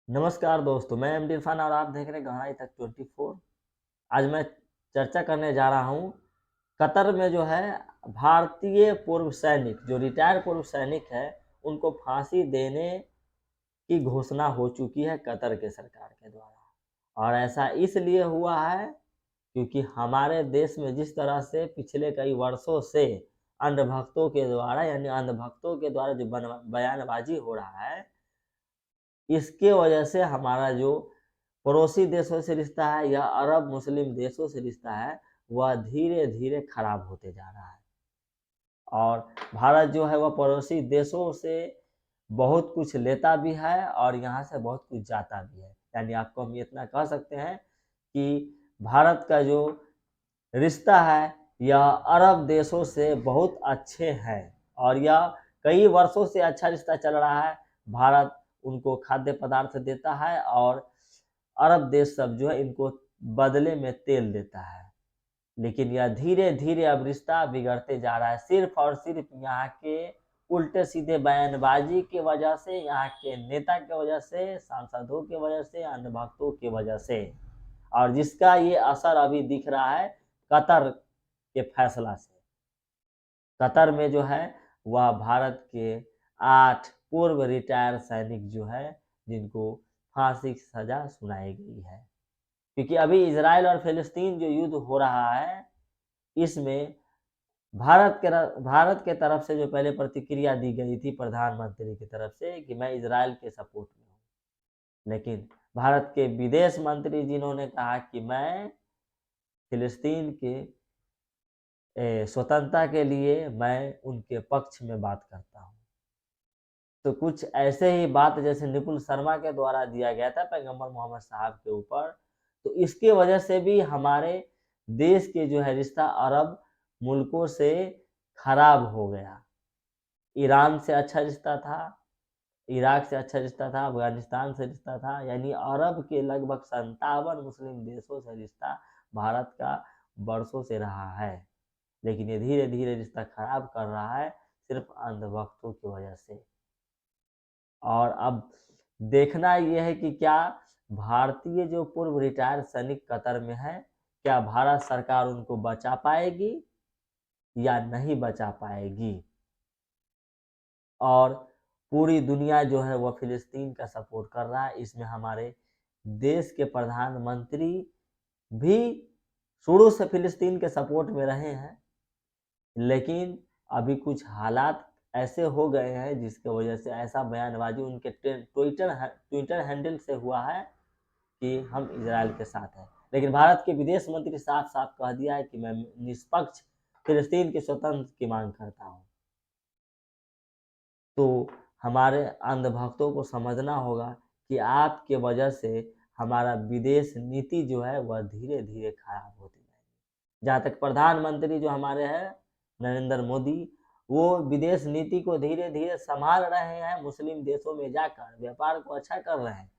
नमस्कार दोस्तों, मैं एमडी इरफान और आप देख रहे हैं गहराई तक 24। आज मैं चर्चा करने जा रहा हूँ कतर में जो है भारतीय पूर्व सैनिक जो रिटायर्ड पूर्व सैनिक है उनको फांसी देने की घोषणा हो चुकी है कतर के सरकार के द्वारा। और ऐसा इसलिए हुआ है क्योंकि हमारे देश में जिस तरह से पिछले कई वर्षों से अंधभक्तों के द्वारा यानी अंधभक्तों के द्वारा जो बयानबाजी हो रहा है, इसके वजह से हमारा जो पड़ोसी देशों से रिश्ता है या अरब मुस्लिम देशों से रिश्ता है वह धीरे धीरे खराब होते जा रहा है। और भारत जो है वह पड़ोसी देशों से बहुत कुछ लेता भी है और यहाँ से बहुत कुछ जाता भी है। यानी आपको हम इतना कह सकते हैं कि भारत का जो रिश्ता है यह अरब देशों से बहुत अच्छे हैं और यह कई वर्षों से अच्छा रिश्ता चल रहा है। भारत उनको खाद्य पदार्थ देता है और अरब देश सब जो है इनको बदले में तेल देता है। लेकिन यह धीरे धीरे अब रिश्ता बिगड़ते जा रहा है, सिर्फ और सिर्फ यहाँ के उल्टे सीधे बयानबाजी की वजह से, यहाँ के नेता की वजह से, सांसदों की वजह से, अंधभक्तों की वजह से। और जिसका ये असर अभी दिख रहा है कतर के फैसला से। कतर में जो है वह भारत के 8 पूर्व रिटायर सैनिक जो है जिनको फांसी की सजा सुनाई गई है। क्योंकि अभी इजराइल और फिलिस्तीन जो युद्ध हो रहा है इसमें भारत के तरफ से जो पहले प्रतिक्रिया दी गई थी प्रधानमंत्री की तरफ से कि मैं इजराइल के सपोर्ट में हूँ, लेकिन भारत के विदेश मंत्री जिन्होंने कहा कि मैं फिलिस्तीन के स्वतंत्रता के लिए मैं उनके पक्ष में बात करता हूँ। तो कुछ ऐसे ही बात जैसे निपुण शर्मा के द्वारा दिया गया था पैगंबर मोहम्मद साहब के ऊपर, तो इसके वजह से भी हमारे देश के जो है रिश्ता अरब मुल्कों से खराब हो गया। ईरान से अच्छा रिश्ता था, इराक से अच्छा रिश्ता था, अफगानिस्तान से रिश्ता था, यानी अरब के लगभग 57 मुस्लिम देशों से रिश्ता भारत का वर्षों से रहा है। लेकिन ये धीरे धीरे रिश्ता खराब कर रहा है सिर्फ अंधभक्तों की वजह से। और अब देखना यह है कि क्या भारतीय जो पूर्व रिटायर सैनिक कतर में है, क्या भारत सरकार उनको बचा पाएगी या नहीं बचा पाएगी। और पूरी दुनिया जो है वह फिलिस्तीन का सपोर्ट कर रहा है। इसमें हमारे देश के प्रधानमंत्री भी शुरू से फिलिस्तीन के सपोर्ट में रहे हैं, लेकिन अभी कुछ हालात ऐसे हो गए हैं जिसके वजह से ऐसा बयानबाजी उनके ट्विटर हैंडल से हुआ है कि हम इजराइल के साथ हैं। लेकिन भारत के विदेश मंत्री साफ साफ कह दिया है कि मैं निष्पक्ष फिलिस्तीन के स्वतंत्र की मांग करता हूँ। तो हमारे अंधभक्तों को समझना होगा कि आपके वजह से हमारा विदेश नीति जो है वह धीरे धीरे खराब होती जाएगी। जहाँ तक प्रधानमंत्री जो हमारे हैं नरेंद्र मोदी, वो विदेश नीति को धीरे धीरे संभाल रहे हैं, मुस्लिम देशों में जाकर व्यापार को अच्छा कर रहे हैं,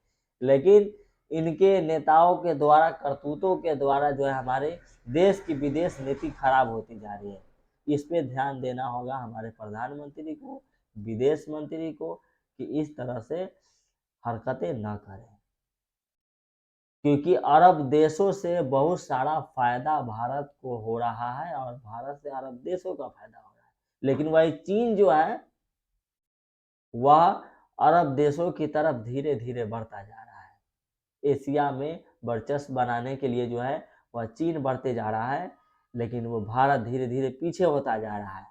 लेकिन इनके नेताओं के द्वारा करतूतों के द्वारा जो है हमारे देश की विदेश नीति खराब होती जा रही है। इस पे ध्यान देना होगा हमारे प्रधानमंत्री को, विदेश मंत्री को, कि इस तरह से हरकतें न करें। क्योंकि अरब देशों से बहुत सारा फायदा भारत को हो रहा है और भारत से अरब देशों का फायदा हो रहा है। लेकिन वही चीन जो है वह अरब देशों की तरफ धीरे धीरे बढ़ता जा रहा है। एशिया में वर्चस्व बनाने के लिए जो है वह चीन बढ़ते जा रहा है, लेकिन वो भारत धीरे धीरे पीछे होता जा रहा है।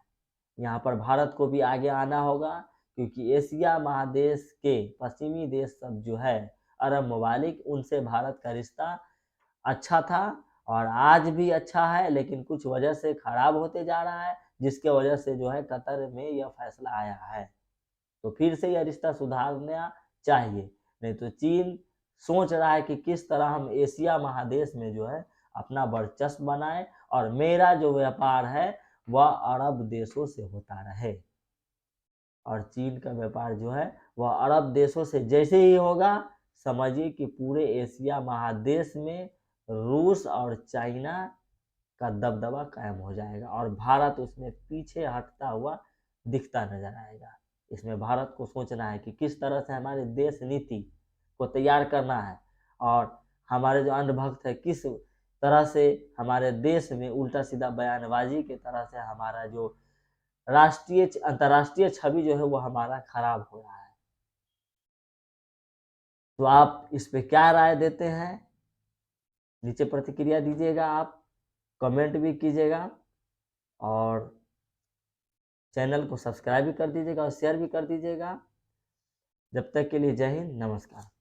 यहाँ पर भारत को भी आगे आना होगा, क्योंकि एशिया महादेश के पश्चिमी देश सब जो है अरब ममालिक, उनसे भारत का रिश्ता अच्छा था और आज भी अच्छा है, लेकिन कुछ वजह से खराब होते जा रहा है, जिसके वजह से जो है कतर में यह फैसला आया है। तो फिर से यह रिश्ता सुधारना चाहिए, नहीं तो चीन सोच रहा है कि किस तरह हम एशिया महादेश में जो है अपना वर्चस्व बनाए और मेरा जो व्यापार है वह अरब देशों से होता रहे। और चीन का व्यापार जो है वह अरब देशों से जैसे ही होगा, समझिए कि पूरे एशिया महादेश में रूस और चाइना का दबदबा कायम हो जाएगा और भारत उसमें पीछे हटता हुआ दिखता नजर आएगा। इसमें भारत को सोचना है कि किस तरह से हमारी देश नीति को तैयार करना है, और हमारे जो अंधभक्त है किस तरह से हमारे देश में उल्टा सीधा बयानबाजी के तरह से हमारा जो राष्ट्रीय अंतर्राष्ट्रीय छवि जो है वो हमारा खराब हो रहा है। तो आप इस पे क्या राय देते हैं, नीचे प्रतिक्रिया दीजिएगा, आप कमेंट भी कीजिएगा, और चैनल को सब्सक्राइब भी कर दीजिएगा और शेयर भी कर दीजिएगा। जब तक के लिए जय हिंद, नमस्कार।